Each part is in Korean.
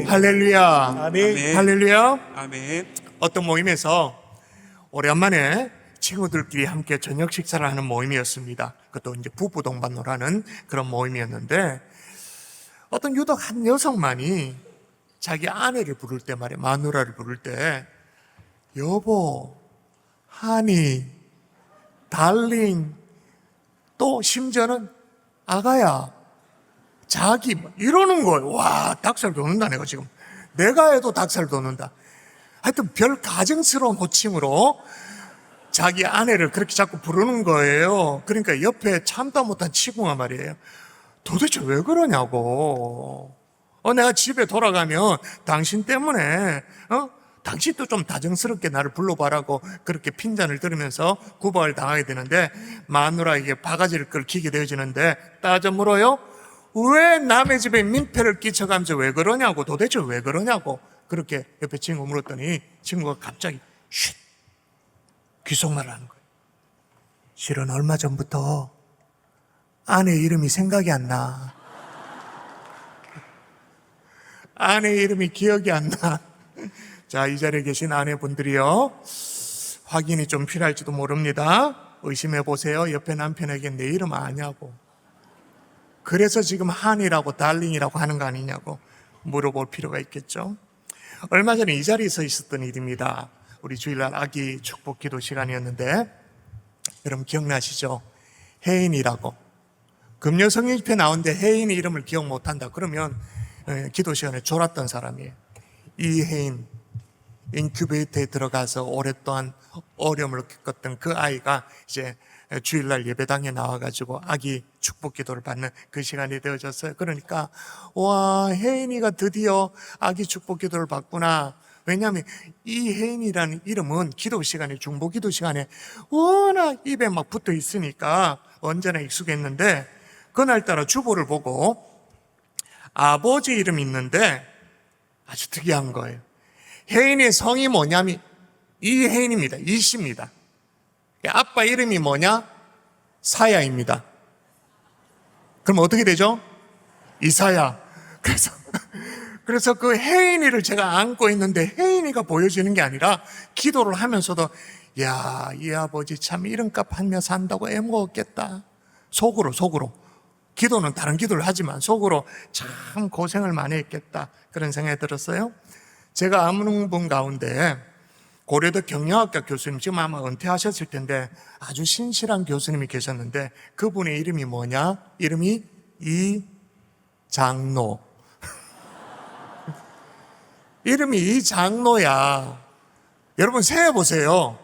할렐루야. 아멘. 할렐루야. 아멘. 어떤 모임에서 오랜만에 친구들끼리 함께 저녁 식사를 하는 모임이었습니다. 그것도 이제 부부 동반노라는 그런 모임이었는데, 어떤 유독 한 여성만이 자기 아내를 부를 때 말이야, 마누라를 부를 때 여보, 하니, 달링, 또 심지어는 아가야, 자기 이러는 거예요. 와, 닭살 돋는다. 내가 지금 내가 해도 닭살 돋는다. 하여튼 별 가증스러운 호칭으로 자기 아내를 그렇게 자꾸 부르는 거예요. 그러니까 옆에 참다 못한 친구가 말이에요, 도대체 왜 그러냐고. 내가 집에 돌아가면 당신 때문에 당신도 좀 다정스럽게 나를 불러봐라고 그렇게 핀잔을 들으면서 구박을 당하게 되는데, 마누라에게 바가지를 긁히게 되어지는데, 따져 물어요. 왜 남의 집에 민폐를 끼쳐가면서 왜 그러냐고, 도대체 왜 그러냐고 그렇게 옆에 친구 물었더니 친구가 갑자기 쉿 귓속말을 하는 거예요. 실은 얼마 전부터 아내 이름이 생각이 안 나. 아내 이름이 기억이 안 나. 자, 이 자리에 계신 아내분들이요, 확인이 좀 필요할지도 모릅니다. 의심해 보세요. 옆에 남편에게 내 이름 아냐고, 그래서 지금 한이라고 달링이라고 하는 거 아니냐고 물어볼 필요가 있겠죠. 얼마 전에 이 자리에 서 있었던 일입니다. 우리 주일날 아기 축복 기도 시간이었는데, 여러분 기억나시죠? 혜인이라고. 금요 성령 집회 나오는데 혜인이 이름을 기억 못한다 그러면 기도 시간에 졸았던 사람이에요. 이혜인, 인큐베이터에 들어가서 오랫동안 어려움을 겪었던 그 아이가 이제 주일날 예배당에 나와가지고 아기 축복 기도를 받는 그 시간이 되어졌어요. 그러니까 와, 혜인이가 드디어 아기 축복 기도를 받구나. 왜냐하면 이 혜인이라는 이름은 기도 시간에, 중보 기도 시간에 워낙 입에 막 붙어 있으니까 언제나 익숙했는데, 그날따라 주보를 보고 아버지 이름이 있는데 아주 특이한 거예요. 혜인의 성이 뭐냐면 이혜인입니다. 이씨입니다. 아빠 이름이 뭐냐? 사야입니다. 그럼 어떻게 되죠? 이사야. 그래서 그 혜인이를 제가 안고 있는데 혜인이가 보여지는 게 아니라, 기도를 하면서도 야, 이 아버지 참 이름값 하며 산다고 애먹었겠다. 속으로 기도는 다른 기도를 하지만 속으로 참 고생을 많이 했겠다, 그런 생각이 들었어요. 제가 아는 분 가운데 고려대 경영학과 교수님, 지금 아마 은퇴하셨을 텐데 아주 신실한 교수님이 계셨는데, 그분의 이름이 뭐냐? 이름이 이장로. 이름이 이장로야. 여러분 생각해 보세요.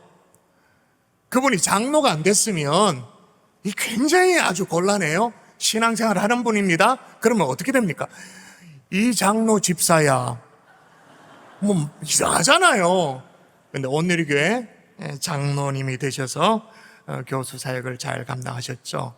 그분이 장로가 안 됐으면 이 굉장히 아주 곤란해요. 신앙생활 하는 분입니다. 그러면 어떻게 됩니까? 이장로 집사야, 뭐 이상하잖아요. 근데 온누리교회 장로님이 되셔서 교수 사역을 잘 감당하셨죠.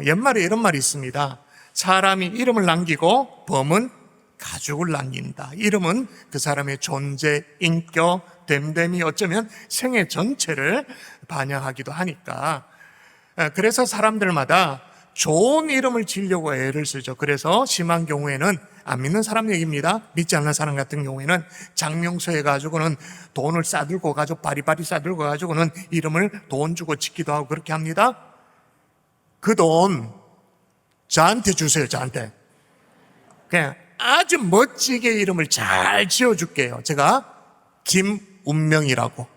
옛말에 이런 말이 있습니다. 사람이 이름을 남기고 범은 가죽을 남긴다. 이름은 그 사람의 존재, 인격, 됨됨이, 어쩌면 생애 전체를 반영하기도 하니까, 그래서 사람들마다 좋은 이름을 지으려고 애를 쓰죠. 그래서 심한 경우에는, 안 믿는 사람 얘기입니다. 믿지 않는 사람 같은 경우에는 장명소에 가지고는 돈을 싸들고 가지고, 바리바리 싸들고 가지고는 이름을 돈 주고 짓기도 하고 그렇게 합니다. 그 돈 저한테 주세요. 저한테 그냥 아주 멋지게 이름을 잘 지어줄게요. 제가 김운명이라고,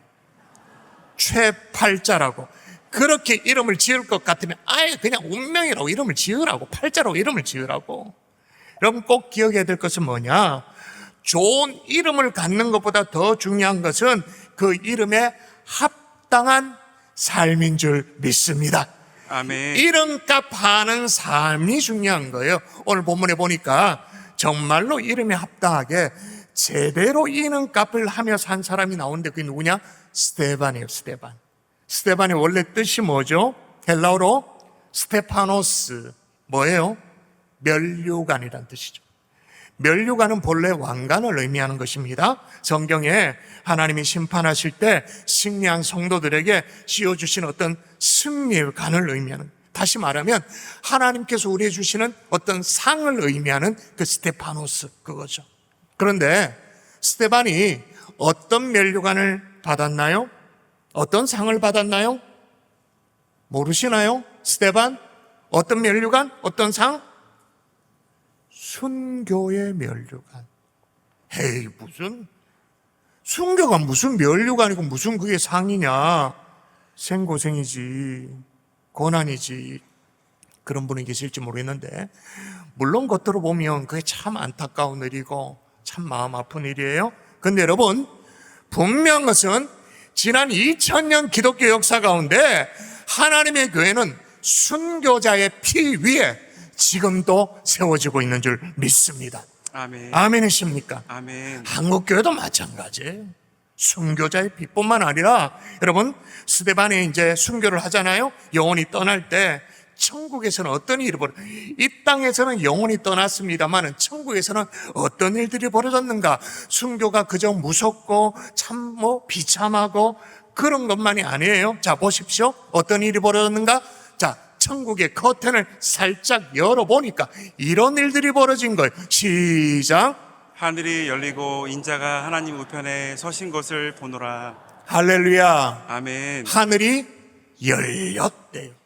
최팔자라고 그렇게 이름을 지을 것 같으면 아예 그냥 운명이라고 이름을 지으라고, 팔자라고 이름을 지으라고. 여러분 꼭 기억해야 될 것은 뭐냐? 좋은 이름을 갖는 것보다 더 중요한 것은 그 이름에 합당한 삶인 줄 믿습니다. 아멘. 이름값 하는 삶이 중요한 거예요. 오늘 본문에 보니까 정말로 이름에 합당하게 제대로 이름값을 하며 산 사람이 나오는데, 그게 누구냐? 스데반이에요. 스데반의 원래 뜻이 뭐죠? 헬라어로 스테파노스, 뭐예요? 면류관이라는 뜻이죠. 면류관은 본래 왕관을 의미하는 것입니다. 성경에 하나님이 심판하실 때 승리한 성도들에게 씌워주신 어떤 승리의 관을 의미하는, 다시 말하면 하나님께서 우리에게 주시는 어떤 상을 의미하는 그 스테파노스, 그거죠. 그런데 스데반이 어떤 면류관을 받았나요? 어떤 상을 받았나요? 모르시나요? 스데반? 어떤 면류관? 어떤 상? 순교의 면류관. 헤이, 무슨 순교가 무슨 면류관이고 무슨 그게 상이냐? 생고생이지, 고난이지. 그런 분이 계실지 모르겠는데, 물론 겉으로 보면 그게 참 안타까운 일이고 참 마음 아픈 일이에요. 근데 여러분, 분명한 것은 지난 2000년 기독교 역사 가운데 하나님의 교회는 순교자의 피 위에 지금도 세워지고 있는 줄 믿습니다. 아멘. 아멘이십니까? 아멘. 한국교회도 마찬가지예요. 순교자의 피뿐만 아니라, 여러분, 스데반이 이제 순교를 하잖아요. 영혼이 떠날 때 천국에서는 어떤 일이 이 땅에서는 영혼이 떠났습니다만 천국에서는 어떤 일들이 벌어졌는가? 순교가 그저 무섭고 참 비참하고 그런 것만이 아니에요. 자, 보십시오. 어떤 일이 벌어졌는가? 자, 천국의 커튼을 살짝 열어보니까 이런 일들이 벌어진 거예요. 시작. 하늘이 열리고 인자가 하나님 우편에 서신 것을 보노라. 할렐루야. 아멘. 하늘이 열렸대요.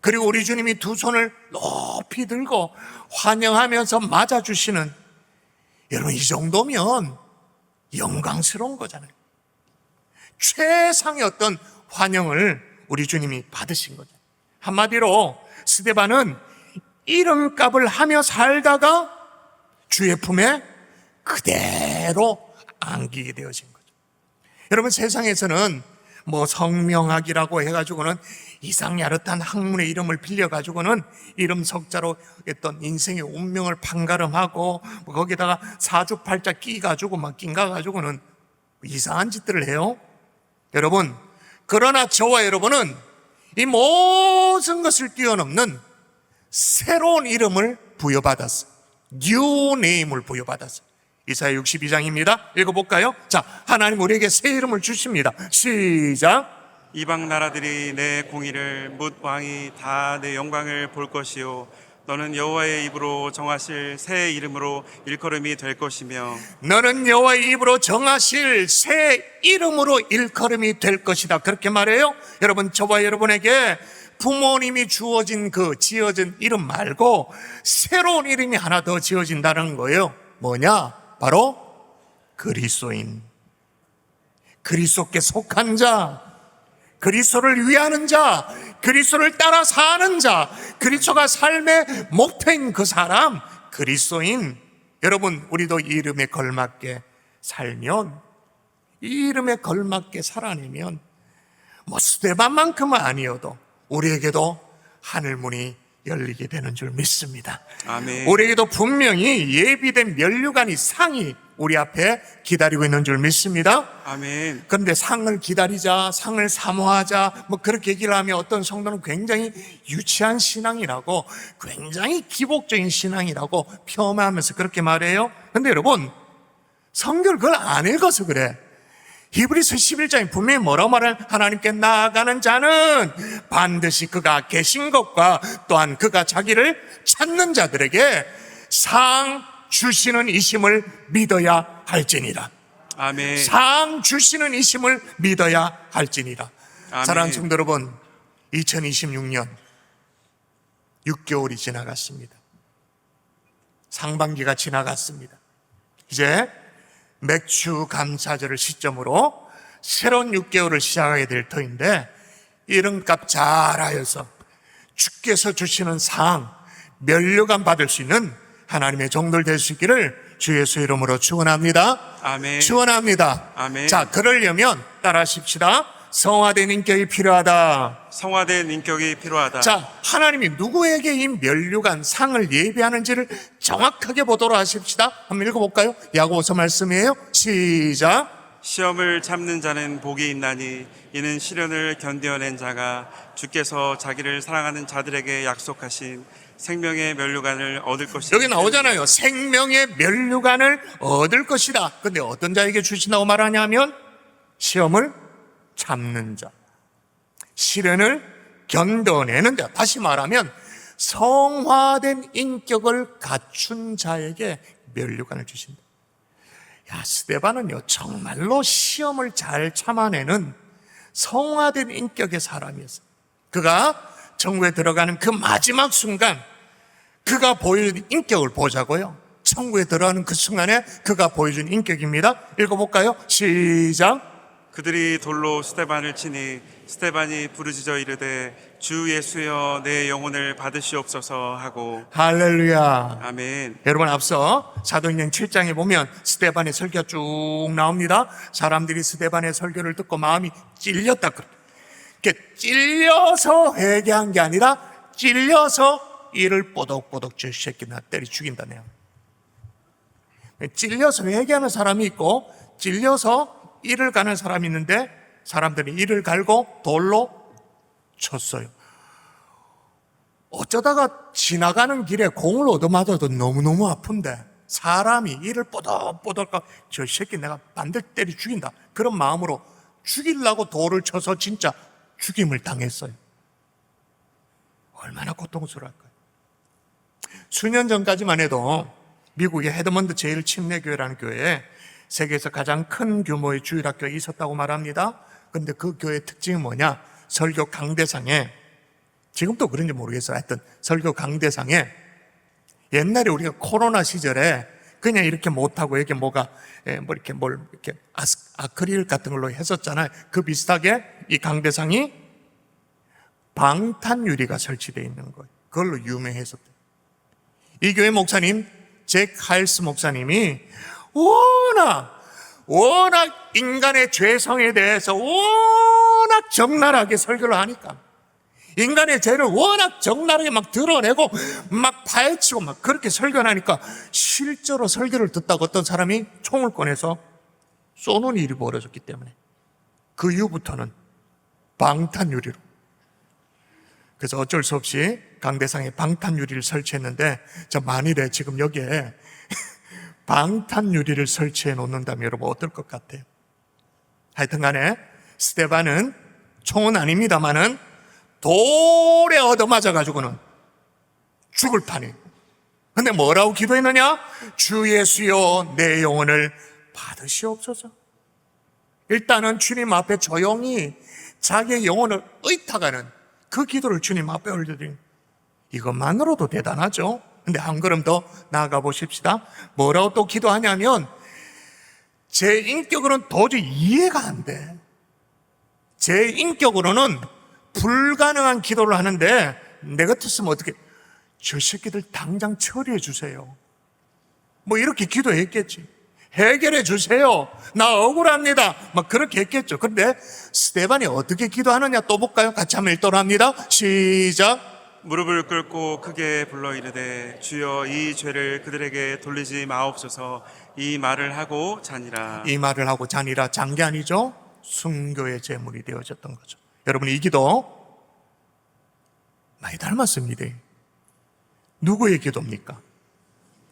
그리고 우리 주님이 두 손을 높이 들고 환영하면서 맞아주시는, 여러분, 이 정도면 영광스러운 거잖아요. 최상의 어떤 환영을 우리 주님이 받으신 거죠. 한마디로 스데반은 이름값을 하며 살다가 주의 품에 그대로 안기게 되어진 거죠. 여러분, 세상에서는 성명학이라고 해가지고는 이상야릇한 학문의 이름을 빌려가지고는 이름 석자로 어떤 인생의 운명을 판가름하고 거기다가 사주팔자 끼가지고 낀가가지고는 이상한 짓들을 해요. 여러분, 그러나 저와 여러분은 이 모든 것을 뛰어넘는 새로운 이름을 부여받았어요. New name을 부여받았어요. 이사야 62장입니다. 읽어볼까요? 자, 하나님 우리에게 새 이름을 주십니다. 시작. 이방 나라들이 내 공의를 뭇 왕이 다 내 영광을 볼 것이요 너는 여호와의 입으로 정하실 새 이름으로 일컬음이 될 것이며 너는 여호와의 입으로 정하실 새 이름으로 일컬음이 될 것이다. 그렇게 말해요. 여러분, 저와 여러분에게 부모님이 주어진 지어진 이름 말고 새로운 이름이 하나 더 지어진다는 거예요. 뭐냐? 바로 그리스도인, 그리스도께 속한 자, 그리스도를 위하는 자, 그리스도를 따라 사는 자, 그리스도가 삶의 목표인 그 사람, 그리스도인. 여러분, 우리도 이 이름에 걸맞게 살면, 이 이름에 걸맞게 살아내면 스데반만큼은 아니어도 우리에게도 하늘문이 열리게 되는 줄 믿습니다. 아멘. 우리에게도 분명히 예비된 면류관이, 상이 우리 앞에 기다리고 있는 줄 믿습니다. 아멘. 그런데 상을 기다리자, 상을 사모하자, 그렇게 얘기를 하면 어떤 성도는 굉장히 유치한 신앙이라고, 굉장히 기복적인 신앙이라고 폄하하면서 그렇게 말해요. 근데 여러분, 성경을 그걸 안 읽어서 그래. 히브리서 11장에 분명히 뭐라고 말하는, 하나님께 나아가는 자는 반드시 그가 계신 것과 또한 그가 자기를 찾는 자들에게 상 주시는 이심을 믿어야 할지니라. 아멘. 상 주시는 이심을 믿어야 할지니라. 아멘. 사랑하는 성도 여러분, 2026년 6개월이 지나갔습니다. 상반기가 지나갔습니다. 이제 맥주 감사절을 시점으로 새로운 6개월을 시작하게 될 터인데, 이름값 잘하여서 주께서 주시는 상, 면류관 받을 수 있는 하나님의 종들 될 수 있기를 주 예수 이름으로 축원합니다. 아멘. 축원합니다. 아멘. 자, 그러려면 따라하십시다. 성화된 인격이 필요하다. 성화된 인격이 필요하다. 자, 하나님이 누구에게 이 면류관 상을 예비하는지를 정확하게 보도록 하십시다. 한번 읽어볼까요? 야고보서 말씀이에요. 시작. 시험을 참는 자는 복이 있나니 이는 시련을 견뎌낸 자가 주께서 자기를 사랑하는 자들에게 약속하신 생명의 면류관을 얻을 것이다. 여기 나오잖아요. 생명의 면류관을 얻을 것이다. 근데 어떤 자에게 주신다고 말하냐면 시험을 참는 자, 시련을 견뎌내는 자, 다시 말하면 성화된 인격을 갖춘 자에게 면류관을 주신다. 야, 스데반은요 정말로 시험을 잘 참아내는 성화된 인격의 사람이었어요. 그가 천국에 들어가는 그 마지막 순간 그가 보여준 인격을 보자고요. 천국에 들어가는 그 순간에 그가 보여준 인격입니다. 읽어볼까요? 시작. 그들이 돌로 스데반을 치니 스데반이 부르짖어 이르되 주 예수여 내 영혼을 받으시옵소서 하고. 할렐루야. 아멘. 여러분, 앞서 사도행전 7장에 보면 스데반의 설교가 쭉 나옵니다. 사람들이 스데반의 설교를 듣고 마음이 찔렸다. 그렇게 찔려서 회개한 게 아니라 찔려서 이를 뽀독뽀독 저 새끼 나 때려 죽인다네요. 찔려서 회개하는 사람이 있고 찔려서 이를 가는 사람이 있는데 사람들이 이를 갈고 돌로 쳤어요. 어쩌다가 지나가는 길에 공을 얻어맞아도 너무너무 아픈데 사람이 이를 뽀덕뽀덕 저 새끼 내가 반드시 때려 죽인다 그런 마음으로 죽이려고 돌을 쳐서 진짜 죽임을 당했어요. 얼마나 고통스러울까요? 수년 전까지만 해도 미국의 헤드먼드 제일 침례교회라는 교회에 세계에서 가장 큰 규모의 주일학교가 있었다고 말합니다. 그런데 그 교회의 특징이 뭐냐? 설교 강대상에, 지금도 그런지 모르겠어요. 하여튼 설교 강대상에 옛날에 우리가 코로나 시절에 그냥 이렇게 못하고 여기 뭐가 뭐 이렇게 뭘 이렇게 아크릴 같은 걸로 했었잖아요. 그 비슷하게 이 강대상이 방탄유리가 설치되어 있는 거예요. 그걸로 유명했었대요. 이 교회 목사님 잭 하일스 목사님이 워낙 인간의 죄성에 대해서 워낙 적나라하게 설교를 하니까 인간의 죄를 워낙 적나라하게 막 드러내고 막 파헤치고 막 그렇게 설교를 하니까 실제로 설교를 듣다가 어떤 사람이 총을 꺼내서 쏘는 일이 벌어졌기 때문에 그 이후부터는 방탄유리로, 그래서 어쩔 수 없이 강대상에 방탄유리를 설치했는데 저 만일에 지금 여기에 방탄유리를 설치해 놓는다면 여러분 어떨 것 같아요? 하여튼 간에 스데반은 총은 아닙니다마는 돌에 얻어맞아가지고는 죽을 판이에요. 근데 뭐라고 기도했느냐? 주 예수여 내 영혼을 받으시옵소서. 일단은 주님 앞에 조용히 자기의 영혼을 의탁하는 그 기도를 주님 앞에 올려드린, 이것만으로도 대단하죠. 근데 한 걸음 더 나아가 보십시다. 뭐라고 또 기도하냐면 제 인격으로는 도저히 이해가 안 돼. 제 인격으로는 불가능한 기도를 하는데 내 같았으면 어떻게, 저 새끼들 당장 처리해 주세요 뭐 이렇게 기도했겠지. 해결해 주세요, 나 억울합니다, 막 그렇게 했겠죠. 그런데 스데반이 어떻게 기도하느냐 또 볼까요? 같이 한번 읽도록 합니다. 시작. 무릎을 꿇고 크게 불러 이르되 주여 이 죄를 그들에게 돌리지 마옵소서. 이 말을 하고 자니라. 이 말을 하고 자니라. 잔게 아니죠. 순교의 제물이 되어졌던 거죠. 여러분, 이 기도 많이 닮았습니다. 누구의 기도입니까?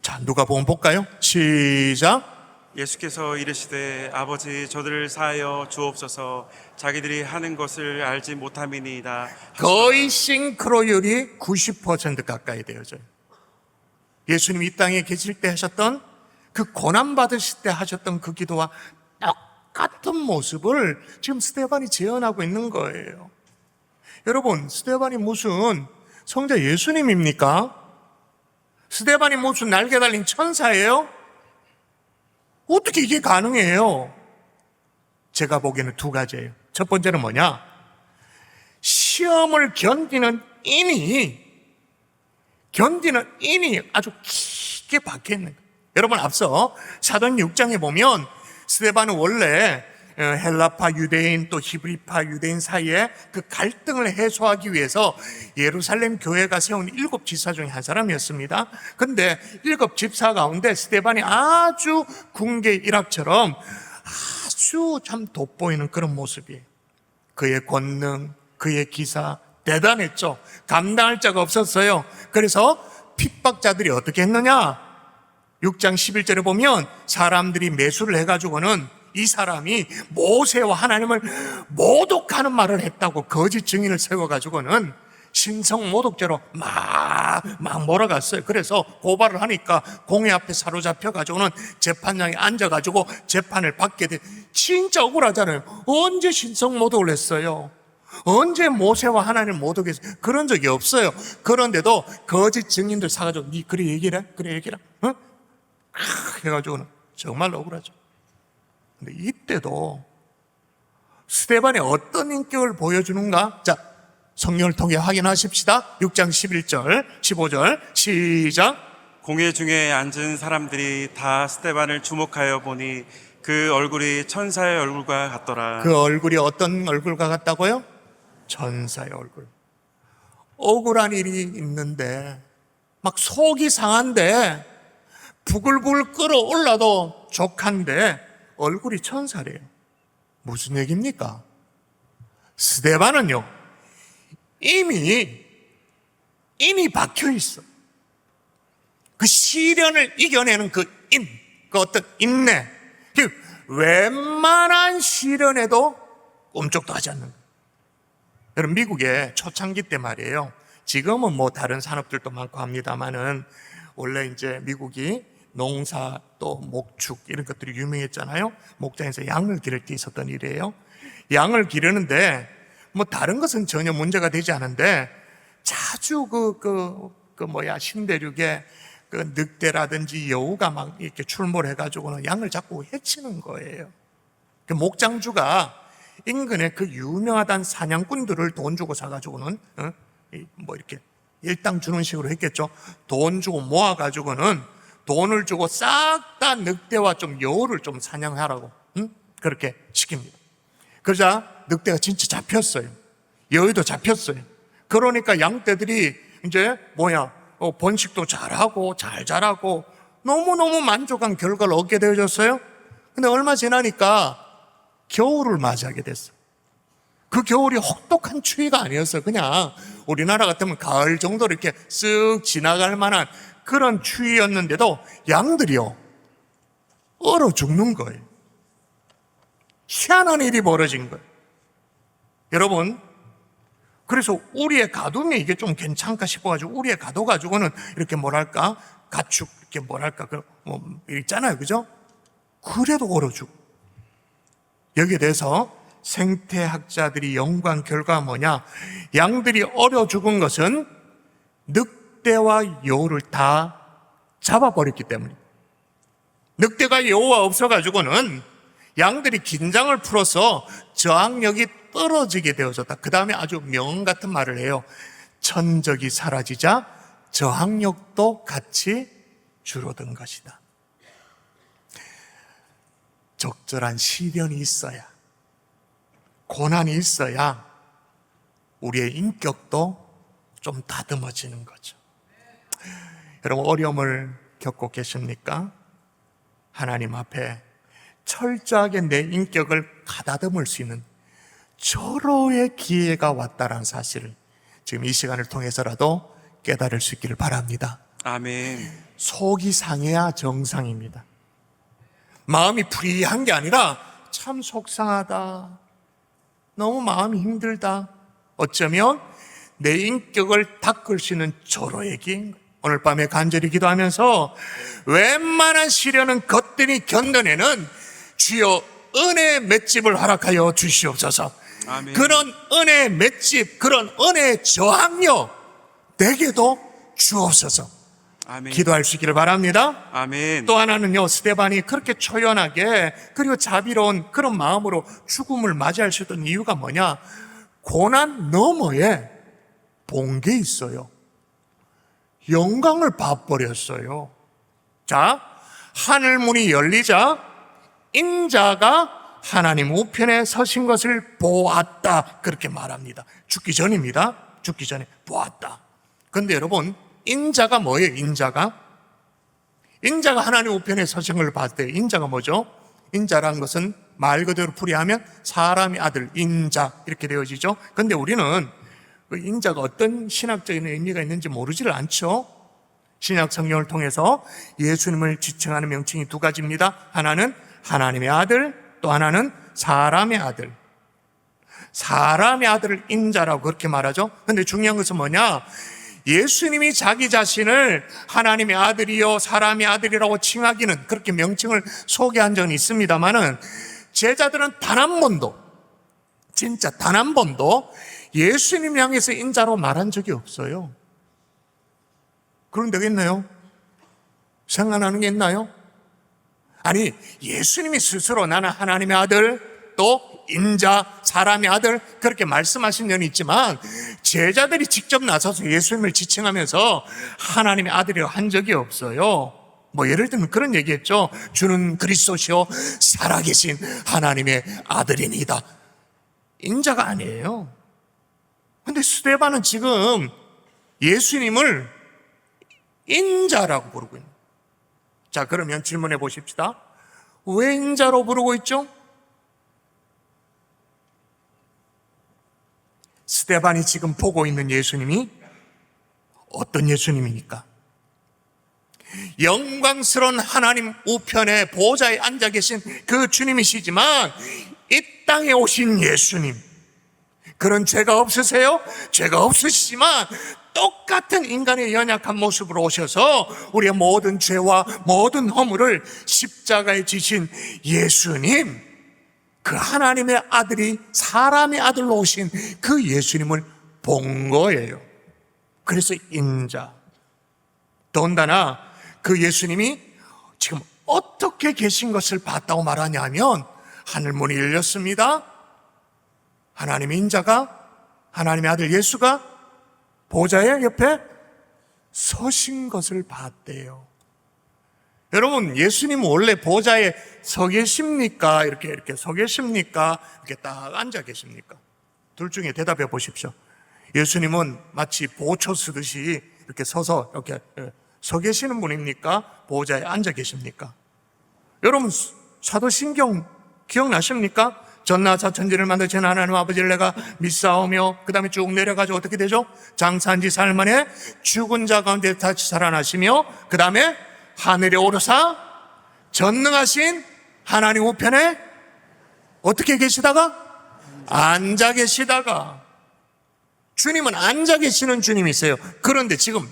자, 누가복음 볼까요? 시작. 예수께서 이르시되 아버지 저들을 사하여 주옵소서. 자기들이 하는 것을 알지 못함이니이다. 거의 싱크로율이 90% 가까이 되어져요. 예수님 이 땅에 계실 때 하셨던 그 고난받으실 때 하셨던 그 기도와 똑같은 모습을 지금 스데반이 재현하고 있는 거예요. 여러분, 스데반이 무슨 성자 예수님입니까? 스데반이 무슨 날개 달린 천사예요? 어떻게 이게 가능해요? 제가 보기에는 두 가지예요. 첫 번째는 뭐냐? 시험을 견디는 인이 아주 깊게 박혀 있는 거예요. 여러분, 앞서 사도행전 6장에 보면 스데반은 원래 헬라파 유대인 또 히브리파 유대인 사이에 그 갈등을 해소하기 위해서 예루살렘 교회가 세운 7 지사 중에 한 사람이었습니다. 그런데 7 집사 가운데 스데반이 아주 군계 일합처럼 아주 참 돋보이는 그런 모습이에요. 그의 권능, 그의 기사 대단했죠. 감당할 자가 없었어요. 그래서 핍박자들이 어떻게 했느냐? 6장 11절에 보면 사람들이 매수를 해가지고는 이 사람이 모세와 하나님을 모독하는 말을 했다고 거짓 증인을 세워가지고는 신성 모독죄로 막 몰아갔어요. 그래서 고발을 하니까 공회 앞에 사로잡혀가지고는 재판장에 앉아가지고 재판을 받게 돼. 진짜 억울하잖아요. 언제 신성 모독을 했어요? 언제 모세와 하나님을 모독했어요? 그런 적이 없어요. 그런데도 거짓 증인들 사가지고 니 그래 얘기라? 그래 얘기라? 어? 해가지고는 정말 억울하죠. 근데 이때도 스데반이 어떤 인격을 보여주는가? 자, 성경을 통해 확인하십시다. 6장 11절, 15절 시작. 공회 중에 앉은 사람들이 다 스데반을 주목하여 보니 그 얼굴이 천사의 얼굴과 같더라. 그 얼굴이 어떤 얼굴과 같다고요? 천사의 얼굴. 억울한 일이 있는데 막 속이 상한데 부글부글 끓어올라도 족한데 얼굴이 천사래요. 무슨 얘기입니까? 스데반은요 이미 박혀 있어. 그 시련을 이겨내는 그 어떤 인내, 그 웬만한 시련에도 꼼짝도 하지 않는 거예요. 여러분, 미국의 초창기 때 말이에요. 지금은 뭐 다른 산업들도 많고 합니다만은 원래 이제 미국이 농사 또 목축 이런 것들이 유명했잖아요. 목장에서 양을 기를 때 있었던 일이에요. 양을 기르는데 뭐 다른 것은 전혀 문제가 되지 않은데 자주 신대륙에 그 늑대라든지 여우가 막 이렇게 출몰해가지고는 양을 자꾸 해치는 거예요. 그 목장주가 인근에 그 유명하단 사냥꾼들을 돈 주고 사가지고는 뭐 이렇게 일당 주는 식으로 했겠죠. 돈 주고 모아가지고는 돈을 주고 싹 다 늑대와 좀 여우를 좀 사냥하라고 그렇게 시킵니다. 그러자 늑대가 진짜 잡혔어요. 여우도 잡혔어요. 그러니까 양떼들이 이제 번식도 잘하고 잘 자라고 너무너무 만족한 결과를 얻게 되어졌어요. 근데 얼마 지나니까 겨울을 맞이하게 됐어요. 그 겨울이 혹독한 추위가 아니었어요. 그냥 우리나라 같으면 가을 정도로 이렇게 쓱 지나갈 만한 그런 추위였는데도 양들이요 얼어 죽는 거예요. 희한한 일이 벌어진 거예요. 여러분, 그래서 우리의 가둠이 이게 좀 괜찮까 싶어가지고 우리의 가도 가지고는 이렇게 가축 이렇게 있잖아요, 그죠? 그래도 얼어 죽어. 여기에 대해서 생태학자들이 연구한 결과가 뭐냐? 양들이 얼어 죽은 것은 늑대와 여우를 다 잡아버렸기 때문에. 늑대가 여우가 없어가지고는 양들이 긴장을 풀어서 저항력이 떨어지게 되어졌다. 그 다음에 아주 명언 같은 말을 해요. 천적이 사라지자 저항력도 같이 줄어든 것이다. 적절한 시련이 있어야, 고난이 있어야 우리의 인격도 좀 다듬어지는 거죠. 여러분, 어려움을 겪고 계십니까? 하나님 앞에 철저하게 내 인격을 가다듬을 수 있는 절호의 기회가 왔다는 사실을 지금 이 시간을 통해서라도 깨달을 수 있기를 바랍니다. 아멘. 속이 상해야 정상입니다. 마음이 불이한 게 아니라 참 속상하다, 너무 마음이 힘들다, 어쩌면 내 인격을 닦을 수 있는 절호의 기회인 거예요. 오늘 밤에 간절히 기도하면서 웬만한 시련은 겉들이 견뎌내는 주여 은혜의 맷집을 허락하여 주시옵소서. 아멘. 그런 은혜의 맷집, 그런 은혜의 저항력 내게도 주옵소서. 아멘. 기도할 수 있기를 바랍니다. 아멘. 또 하나는요, 스데반이 그렇게 초연하게 그리고 자비로운 그런 마음으로 죽음을 맞이할 수 있던 이유가 뭐냐? 고난 너머에 본 게 있어요. 영광을 봐버렸어요. 자, 하늘문이 열리자 인자가 하나님 우편에 서신 것을 보았다, 그렇게 말합니다. 죽기 전입니다. 죽기 전에 보았다. 그런데 여러분, 인자가 뭐예요? 인자가 하나님 우편에 서신 걸 봤을 때 인자가 뭐죠? 인자라는 것은 말 그대로 풀이하면 사람의 아들, 인자 이렇게 되어지죠. 그런데 우리는 그 인자가 어떤 신학적인 의미가 있는지 모르지를 않죠. 신약 성경을 통해서 예수님을 지칭하는 명칭이 두 가지입니다. 하나는 하나님의 아들, 또 하나는 사람의 아들. 사람의 아들을 인자라고 그렇게 말하죠. 근데 중요한 것은 뭐냐? 예수님이 자기 자신을 하나님의 아들이요 사람의 아들이라고 칭하기는, 그렇게 명칭을 소개한 적은 있습니다만은 제자들은 단 한 번도, 진짜 단 한 번도 예수님 향해서 인자로 말한 적이 없어요. 그런 데가 있나요? 생각나는 게 있나요? 아니, 예수님이 스스로 나는 하나님의 아들, 또 인자, 사람의 아들, 그렇게 말씀하신 면이 있지만 제자들이 직접 나서서 예수님을 지칭하면서 하나님의 아들이라고 한 적이 없어요. 뭐 예를 들면 그런 얘기했죠. 주는 그리스도시요 살아계신 하나님의 아들이니다. 인자가 아니에요. 근데 스데반은 지금 예수님을 인자라고 부르고 있는 거예요. 자, 그러면 질문해 보십시다. 왜 인자로 부르고 있죠? 스데반이 지금 보고 있는 예수님이 어떤 예수님입니까? 영광스러운 하나님 우편에 보좌에 앉아 계신 그 주님이시지만 이 땅에 오신 예수님, 그런 죄가 없으세요? 죄가 없으시지만 똑같은 인간의 연약한 모습으로 오셔서 우리의 모든 죄와 모든 허물을 십자가에 지신 예수님, 그 하나님의 아들이 사람의 아들로 오신 그 예수님을 본 거예요. 그래서 인자. 더군다나 그 예수님이 지금 어떻게 계신 것을 봤다고 말하냐면 하늘문이 열렸습니다. 하나님의 인자가, 하나님의 아들 예수가 보좌의 옆에 서신 것을 봤대요. 여러분, 예수님 원래 보좌에 서 계십니까? 이렇게 서 계십니까? 이렇게 딱 앉아 계십니까? 둘 중에 대답해 보십시오. 예수님은 마치 보초 쓰듯이 이렇게 서서 이렇게 서 계시는 분입니까? 보좌에 앉아 계십니까? 여러분, 사도신경 기억나십니까? 전나사 천지를 만드신 하나님 아버지를 내가 믿사오며, 그 다음에 쭉 내려가지고 어떻게 되죠? 장사한 지 사흘 만에 죽은 자 가운데 다시 살아나시며, 그 다음에 하늘에 오르사 전능하신 하나님 우편에 어떻게 계시다가? 앉아 계시다가. 주님은 앉아 계시는 주님이세요. 그런데 지금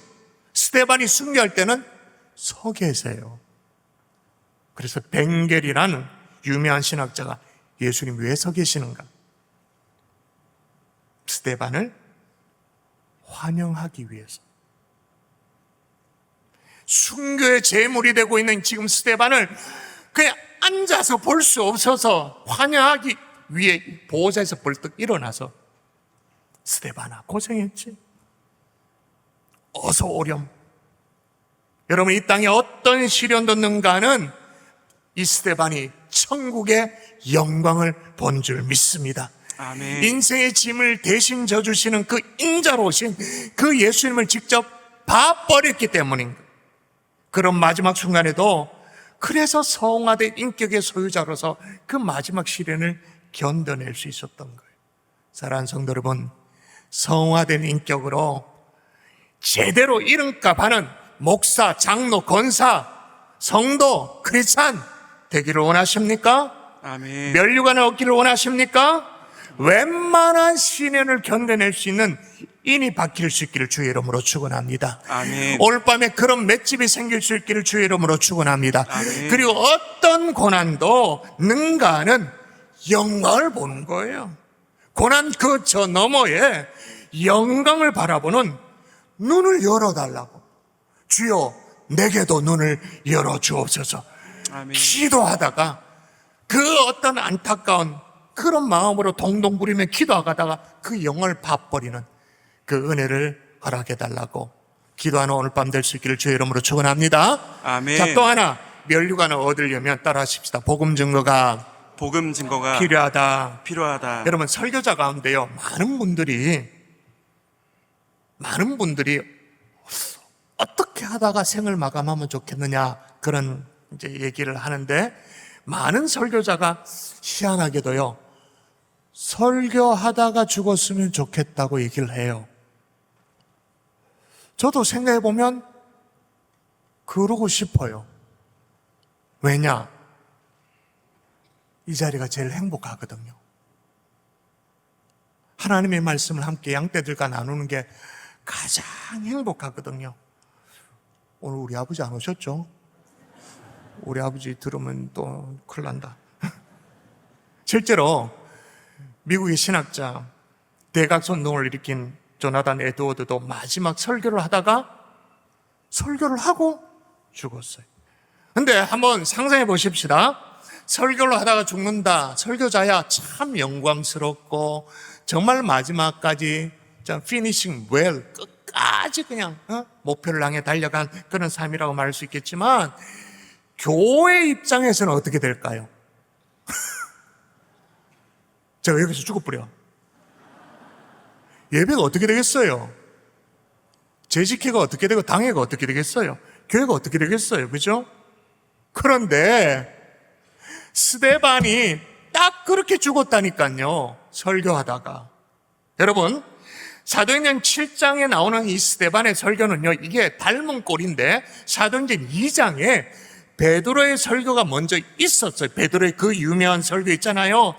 스데반이 순교할 때는 서 계세요. 그래서 벵겔이라는 유명한 신학자가 예수님 왜 서 계시는가? 스데반을 환영하기 위해서. 순교의 제물이 되고 있는 지금 스데반을 그냥 앉아서 볼 수 없어서 환영하기 위해 보좌에서 벌떡 일어나서 스데반아 고생했지? 어서 오렴. 여러분, 이 땅에 어떤 시련도 능가하는 이 스데반이 천국의 영광을 본 줄 믿습니다. 아멘. 인생의 짐을 대신 져주시는 그 인자로 오신 그 예수님을 직접 봐버렸기 때문인 거예요. 그런 마지막 순간에도 그래서 성화된 인격의 소유자로서 그 마지막 시련을 견뎌낼 수 있었던 거예요. 사랑하는 성도 여러분, 성화된 인격으로 제대로 이름값 하는 목사, 장로, 권사, 성도, 크리스찬 되기를 원하십니까? 아멘. 면류관을 얻기를 원하십니까? 웬만한 시련을 견뎌낼 수 있는 인이 박힐 수 있기를 주의 이름으로 축원합니다. 아멘. 오늘 밤에 그런 맷집이 생길 수 있기를 주의 이름으로 축원합니다. 아멘. 그리고 어떤 고난도 능가하는 영광을 보는 거예요. 고난 그 저 너머에 영광을 바라보는 눈을 열어달라고. 주여 내게도 눈을 열어주옵소서. 아멘. 기도하다가 그 어떤 안타까운 그런 마음으로 동동 부리며 기도하다가 그 영을 봐버리는 그 은혜를 허락해달라고 기도하는 오늘 밤 될 수 있기를 주의 이름으로 축원합니다. 아멘. 자, 또 하나 면류관을 얻으려면 따라 하십시다. 복음 증거가 복음 증거가 필요하다. 필요하다. 여러분, 설교자 가운데요 많은 분들이 어떻게 하다가 생을 마감하면 좋겠느냐 그런 이제 얘기를 하는데, 많은 설교자가 희한하게도요 설교하다가 죽었으면 좋겠다고 얘기를 해요. 저도 생각해 보면 그러고 싶어요. 왜냐? 이 자리가 제일 행복하거든요. 하나님의 말씀을 함께 양떼들과 나누는 게 가장 행복하거든요. 오늘 우리 아버지 안 오셨죠? 우리 아버지 들으면 또 큰일 난다. 실제로 미국의 신학자 대각선동을 일으킨 조나단 에드워드도 마지막 설교를 하다가 설교를 하고 죽었어요. 근데 한번 상상해 보십시다. 설교를 하다가 죽는다. 설교자야 참 영광스럽고 정말 마지막까지 피니싱 웰, 끝까지 그냥 목표를 향해 달려간 그런 삶이라고 말할 수 있겠지만 교회 입장에서는 어떻게 될까요? 제가 여기서 죽어버려. 예배가 어떻게 되겠어요? 재직회가 어떻게 되고 당회가 어떻게 되겠어요? 교회가 어떻게 되겠어요? 그죠? 그런데 스데반이 딱 그렇게 죽었다니까요. 설교하다가. 여러분, 사도행전 7장에 나오는 이 스데반의 설교는요, 이게 닮은 꼴인데 사도행전 2장에 베드로의 설교가 먼저 있었어요. 베드로의 그 유명한 설교 있잖아요.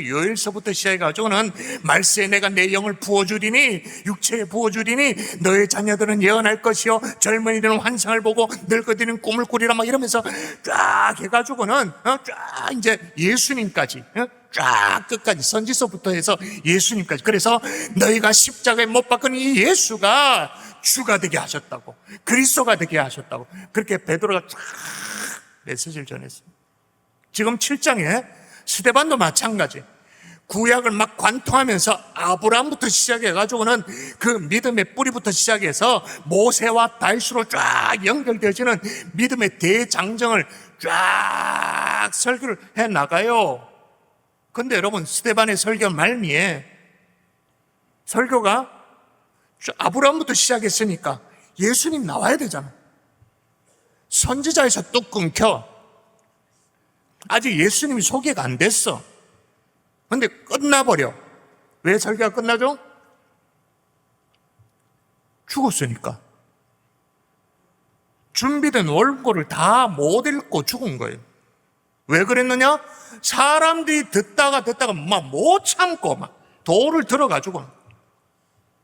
요일서부터 시작해가지고는 말세에 내가 내 영을 부어주리니 육체에 부어주리니 너의 자녀들은 예언할 것이요 젊은이들은 환상을 보고 늙은이들은 꿈을 꾸리라 막 이러면서 쫙 해가지고는 쫙 이제 예수님까지 쫙 끝까지 선지서부터 해서 예수님까지. 그래서 너희가 십자가에 못 박은 이 예수가 주가 되게 하셨다고, 그리스도가 되게 하셨다고, 그렇게 베드로가 쫙 메시지를 전했습니다. 지금 7장에 스데반도 마찬가지. 구약을 막 관통하면서 아브라함부터 시작해가지고는 그 믿음의 뿌리부터 시작해서 모세와 다윗으로 쫙 연결되어지는 믿음의 대장정을 쫙 설교를 해나가요. 근데 여러분, 스데반의 설교 말미에 설교가 아브라함부터 시작했으니까 예수님 나와야 되잖아. 선지자에서 뚝 끊겨. 아직 예수님이 소개가 안 됐어. 근데 끝나버려. 왜 설교가 끝나죠? 죽었으니까. 준비된 원고를 다 못 읽고 죽은 거예요. 왜 그랬느냐? 사람들이 듣다가 막 못 참고 막 돌을 들어가지고,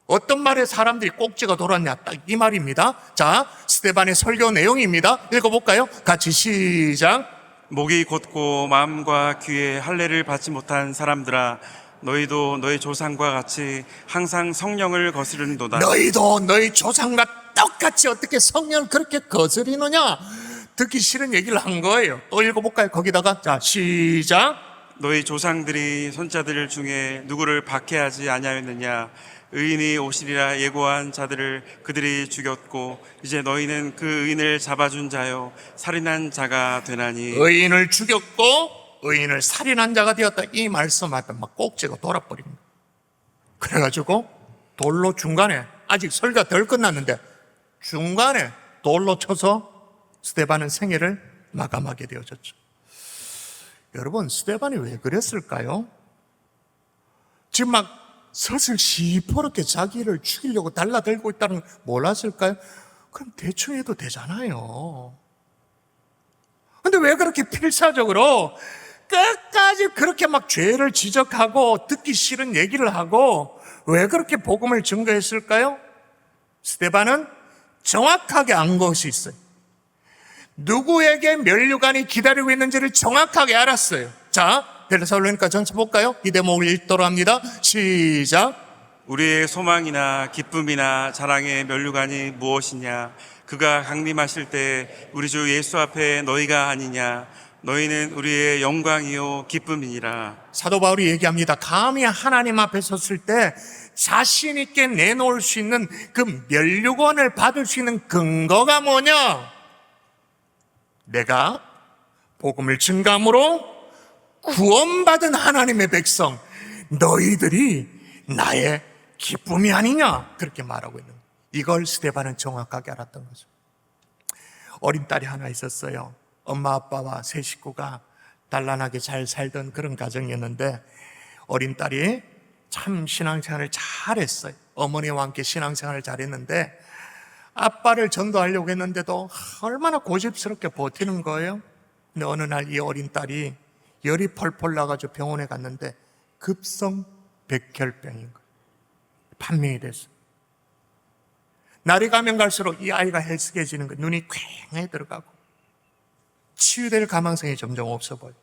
어떤 말에 사람들이 꼭지가 돌았냐, 딱 이 말입니다. 자, 스데반의 설교 내용입니다. 읽어볼까요? 같이 시작. 목이 곧고 마음과 귀에 할례를 받지 못한 사람들아, 너희도 너희 조상과 같이 항상 성령을 거스르는도다. 너희도 너희 조상과 똑같이 어떻게 성령을 그렇게 거스리느냐? 듣기 싫은 얘기를 한 거예요. 또 읽어볼까요? 거기다가 자, 시작. 너희 조상들이 손자들 중에 누구를 박해하지 아니하였느냐? 의인이 오시리라 예고한 자들을 그들이 죽였고 이제 너희는 그 의인을 잡아준 자요 살인한 자가 되나니. 의인을 죽였고 의인을 살인한 자가 되었다. 이 말씀하다 막 꼭지가 돌아버립니다. 그래가지고 돌로 중간에, 아직 설교가 덜 끝났는데 중간에 돌로 쳐서 스데반은 생애를 마감하게 되어졌죠. 여러분, 스데반이 왜 그랬을까요? 지금 막 서슬 시퍼렇게 자기를 죽이려고 달라들고 있다는 걸 몰랐을까요? 그럼 대충 해도 되잖아요. 근데 왜 그렇게 필사적으로 끝까지 그렇게 막 죄를 지적하고 듣기 싫은 얘기를 하고 왜 그렇게 복음을 증거했을까요? 스데반은 정확하게 안 것이 있어요. 누구에게 면류관이 기다리고 있는지를 정확하게 알았어요. 자, 데살로니가 전서 볼까요? 이 대목을 읽도록 합니다. 시작. 우리의 소망이나 기쁨이나 자랑의 면류관이 무엇이냐? 그가 강림하실 때 우리 주 예수 앞에 너희가 아니냐? 너희는 우리의 영광이요 기쁨이니라. 사도 바울이 얘기합니다. 감히 하나님 앞에 섰을 때 자신 있게 내놓을 수 있는 그 면류관을 받을 수 있는 근거가 뭐냐? 내가 복음을 증거함으로 구원받은 하나님의 백성, 너희들이 나의 기쁨이 아니냐? 그렇게 말하고 있는 거예요. 이걸 스데반은 정확하게 알았던 거죠. 어린 딸이 하나 있었어요. 엄마 아빠와 세 식구가 단란하게 잘 살던 그런 가정이었는데 어린 딸이 참 신앙생활을 잘했어요. 어머니와 함께 신앙생활을 잘했는데 아빠를 전도하려고 했는데도 얼마나 고집스럽게 버티는 거예요. 근데 어느 날 이 어린 딸이 열이 펄펄 나가지고 병원에 갔는데 급성 백혈병인 거예요. 판명이 됐어요. 날이 가면 갈수록 이 아이가 헬스케지는 거예요. 눈이 퀭해 들어가고 치유될 가망성이 점점 없어 보여요.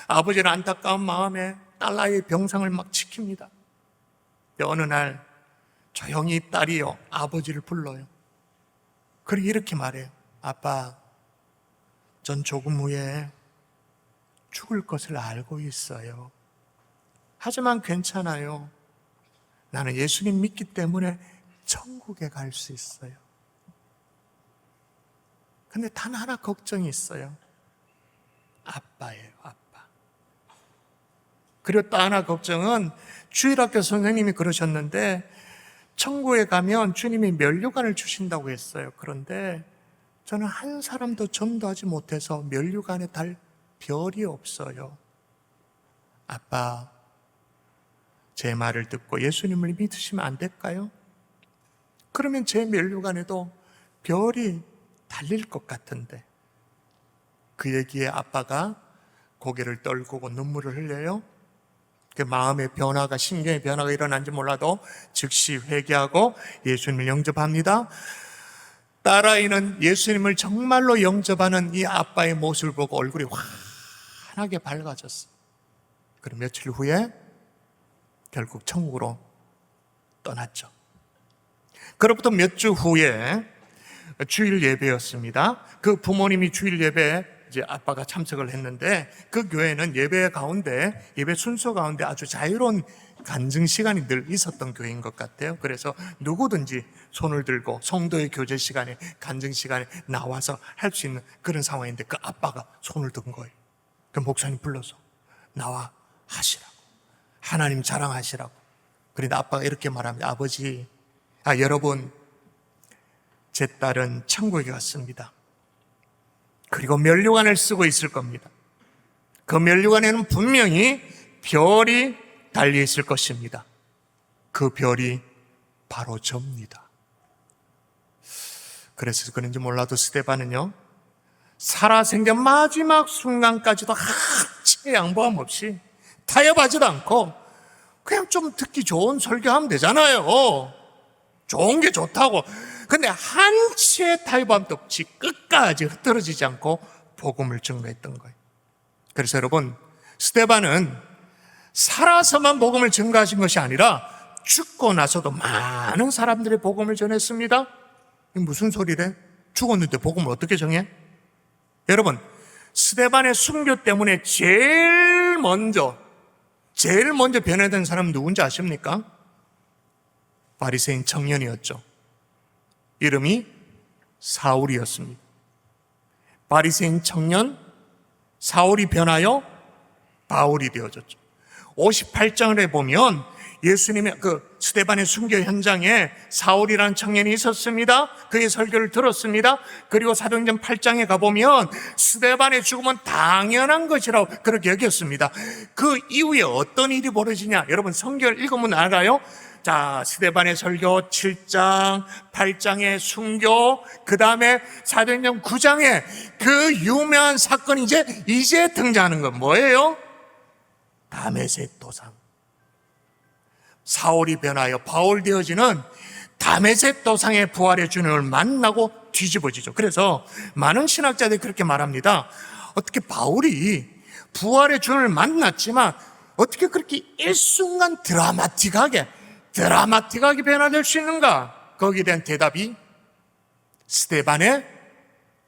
아버지는 안타까운 마음에 딸아이의 병상을 막 지킵니다. 어느 날 조용히 딸이요 아버지를 불러요. 그리고 이렇게 말해요. 아빠, 전 조금 후에 죽을 것을 알고 있어요. 하지만 괜찮아요. 나는 예수님 믿기 때문에 천국에 갈 수 있어요. 근데 단 하나 걱정이 있어요. 아빠예요, 아빠. 그리고 또 하나 걱정은 주일학교 선생님이 그러셨는데 천국에 가면 주님이 면류관을 주신다고 했어요. 그런데 저는 한 사람도 전도하지 못해서 면류관에 달 별이 없어요. 아빠, 제 말을 듣고 예수님을 믿으시면 안 될까요? 그러면 제 면류관에도 별이 달릴 것 같은데. 그 얘기에 아빠가 고개를 떨구고 눈물을 흘려요. 그 마음의 변화가, 신경의 변화가 일어난지 몰라도 즉시 회개하고 예수님을 영접합니다. 딸아이는 예수님을 정말로 영접하는 이 아빠의 모습을 보고 얼굴이 환하게 밝아졌어요. 그리고 며칠 후에 결국 천국으로 떠났죠. 그로부터 몇 주 후에 주일 예배였습니다. 그 부모님이 주일 예배에 이제 아빠가 참석을 했는데 그 교회는 예배 가운데, 예배 순서 가운데 아주 자유로운 간증 시간이 늘 있었던 교회인 것 같아요. 그래서 누구든지 손을 들고 성도의 교제 시간에, 간증 시간에 나와서 할 수 있는 그런 상황인데 그 아빠가 손을 든 거예요. 그 목사님 불러서 나와 하시라고, 하나님 자랑하시라고. 그런데 아빠가 이렇게 말합니다. 아버지, 여러분, 제 딸은 천국에 갔습니다. 그리고 면류관을 쓰고 있을 겁니다. 그 면류관에는 분명히 별이 달려 있을 것입니다. 그 별이 바로 접니다. 그래서 그런지 몰라도 스데반은요, 살아생전 마지막 순간까지도 하체 양보함 없이 타협하지도 않고 그냥 좀 듣기 좋은 설교하면 되잖아요. 좋은 게 좋다고. 근데 한치의 타협함도 없이 끝까지 흐트러지지 않고 복음을 증거했던 거예요. 그래서 여러분, 스데반은 살아서만 복음을 증거하신 것이 아니라 죽고 나서도 많은 사람들의 복음을 전했습니다. 이게 무슨 소리래? 죽었는데 복음을 어떻게 정해? 여러분, 스데반의 순교 때문에 제일 먼저 변화된 사람은 누군지 아십니까? 바리새인 청년이었죠. 이름이 사울이었습니다. 바리새인 청년 사울이 변하여 바울이 되어졌죠. 58장을 보면 예수님의 그 스데반의 순교 현장에 사울이라는 청년이 있었습니다. 그의 설교를 들었습니다. 그리고 사도행전 8장에 가보면 스데반의 죽음은 당연한 것이라고 그렇게 여겼습니다. 그 이후에 어떤 일이 벌어지냐? 여러분 성경을 읽으면 알아요. 자, 스데반의 설교 7장, 8장의 순교, 그 다음에 사도행전 9장에 그 유명한 사건이 이제 등장하는 건 뭐예요? 다메섹 도상. 사울이 변하여 바울 되어지는 다메섹 도상의 부활의 주님을 만나고 뒤집어지죠. 그래서 많은 신학자들이 그렇게 말합니다. 어떻게 바울이 부활의 주님을 만났지만 어떻게 그렇게 일순간 드라마틱하게 변화될 수 있는가? 거기에 대한 대답이 스데반의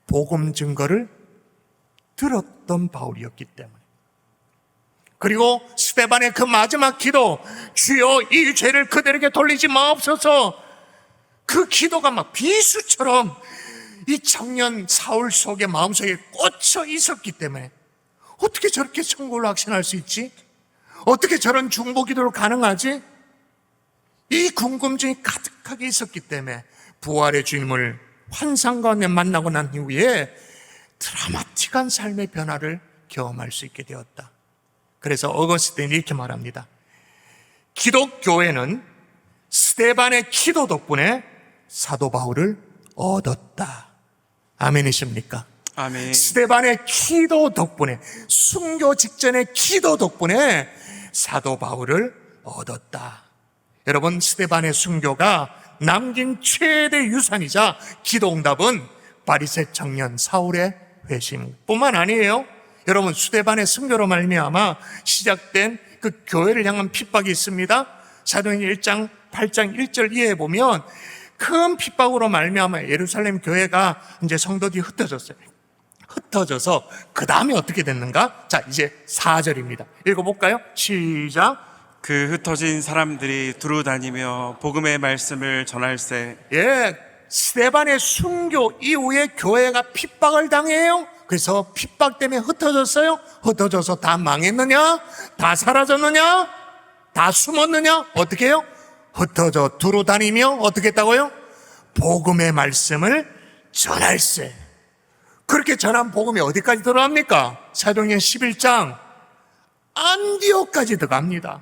복음 증거를 들었던 바울이었기 때문에. 그리고 스데반의 그 마지막 기도, 주여 이 죄를 그들에게 돌리지 마옵소서. 그 기도가 막 비수처럼 이 청년 사울 속의 마음속에 꽂혀 있었기 때문에 어떻게 저렇게 천국을 확신할 수 있지? 어떻게 저런 중보 기도로 가능하지? 이 궁금증이 가득하게 있었기 때문에 부활의 주님을 환상 가운데 만나고 난 이후에 드라마틱한 삶의 변화를 경험할 수 있게 되었다. 그래서 어거스틴이 이렇게 말합니다. 기독교회는 스데반의 기도 덕분에 사도 바울을 얻었다. 아멘이십니까? 아멘. 스데반의 기도 덕분에, 순교 직전의 기도 덕분에 사도 바울을 얻었다. 여러분, 스데반의 순교가 남긴 최대 유산이자 기도응답은 바리새 청년 사울의 회심뿐만 아니에요. 여러분, 스데반의 순교로 말미암아 시작된 그 교회를 향한 핍박이 있습니다. 사도행전 1장 8장 1절 이하에 보면 큰 핍박으로 말미암아 예루살렘 교회가 이제 성도들이 흩어졌어요. 흩어져서 그 다음에 어떻게 됐는가? 자, 이제 4절입니다. 읽어볼까요? 시작. 그 흩어진 사람들이 두루 다니며 복음의 말씀을 전할세. 예, 스데반의 순교 이후에 교회가 핍박을 당해요. 그래서 핍박 때문에 흩어졌어요. 흩어져서 다 망했느냐? 다 사라졌느냐? 다 숨었느냐? 어떻게 해요? 흩어져 두루 다니며 어떻게 했다고요? 복음의 말씀을 전할세. 그렇게 전한 복음이 어디까지 들어갑니까? 사도행전 11장 안디옥까지 들어갑니다.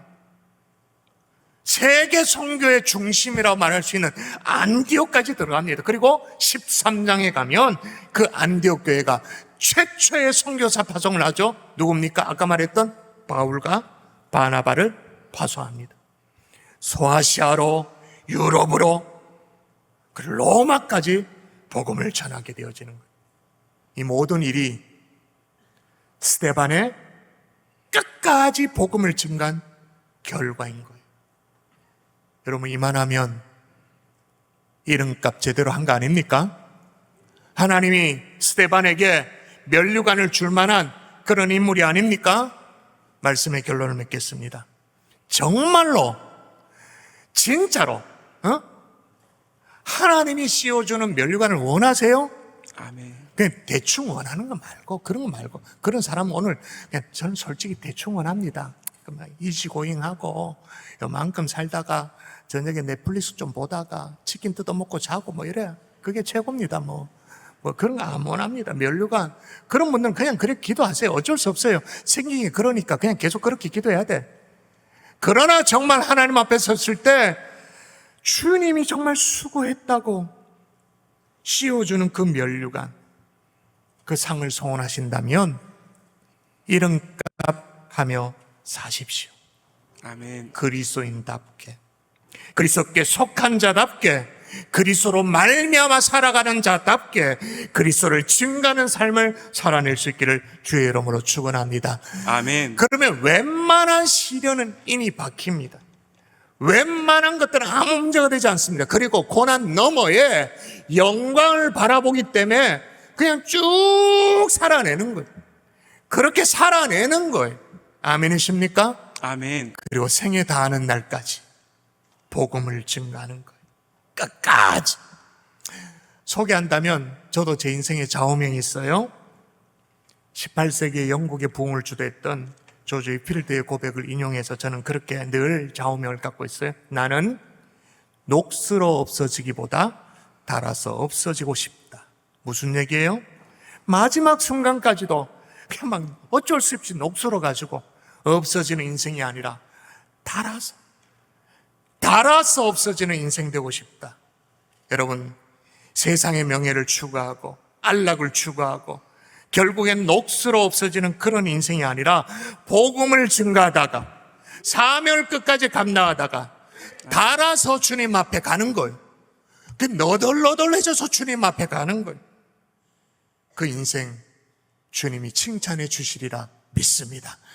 세계 선교의 중심이라고 말할 수 있는 안디옥까지 들어갑니다. 그리고 13장에 가면 그 안디옥 교회가 최초의 선교사 파송을 하죠. 누굽니까? 아까 말했던 바울과 바나바를 파송합니다. 소아시아로, 유럽으로, 그리고 로마까지 복음을 전하게 되어지는 거예요. 이 모든 일이 스데반의 끝까지 복음을 증가한 결과인 거예요. 여러분, 이만하면 이름값 제대로 한 거 아닙니까? 하나님이 스데반에게 면류관을 줄 만한 그런 인물이 아닙니까? 말씀의 결론을 맺겠습니다. 정말로, 진짜로 하나님이 씌워주는 면류관을 원하세요? 아멘. 그냥 대충 원하는 거 말고, 그런 거 말고, 그런 사람은 오늘 그냥 저는 솔직히 대충 원합니다. 이지고잉하고 요만큼 살다가 저녁에 넷플릭스 좀 보다가 치킨 뜯어먹고 자고 뭐 이래. 그게 최고입니다. 뭐 그런 거 안 원합니다. 면류관. 그런 분들은 그냥 그렇게 기도하세요. 어쩔 수 없어요. 생긴 게 그러니까 그냥 계속 그렇게 기도해야 돼. 그러나 정말 하나님 앞에 섰을 때 주님이 정말 수고했다고 씌워주는 그 면류관, 그 상을 소원하신다면 이름값 하며 사십시오. 아멘. 그리스도인답게, 그리스도께 속한 자답게, 그리스도로 말미암아 살아가는 자답게 그리스도를 증거하는 삶을 살아낼 수 있기를 주의 이름으로 축원합니다. 아멘. 그러면 웬만한 시련은 인이 박힙니다. 웬만한 것들은 아무 문제가 되지 않습니다. 그리고 고난 너머에 영광을 바라보기 때문에 그냥 쭉 살아내는 거예요. 그렇게 살아내는 거예요. 아멘이십니까? 아멘. 그리고 생에 다하는 날까지 복음을 증거하는 거예요. 끝까지. 소개한다면 저도 제 인생에 좌우명이 있어요. 18세기에 영국의 부흥을 주도했던 조지 필드의 고백을 인용해서 저는 그렇게 늘 좌우명을 갖고 있어요. 나는 녹슬어 없어지기보다 닳아서 없어지고 싶다. 무슨 얘기예요? 마지막 순간까지도 그냥 막 어쩔 수 없이 녹슬어가지고 없어지는 인생이 아니라 닳아서 없어지는 인생 되고 싶다. 여러분, 세상의 명예를 추구하고 안락을 추구하고 결국엔 녹슬어 없어지는 그런 인생이 아니라 복음을 증가하다가 사명을 끝까지 감당하다가 닳아서 주님 앞에 가는 거예요. 그 너덜너덜해져서 주님 앞에 가는 거예요. 그 인생 주님이 칭찬해 주시리라 믿습니다.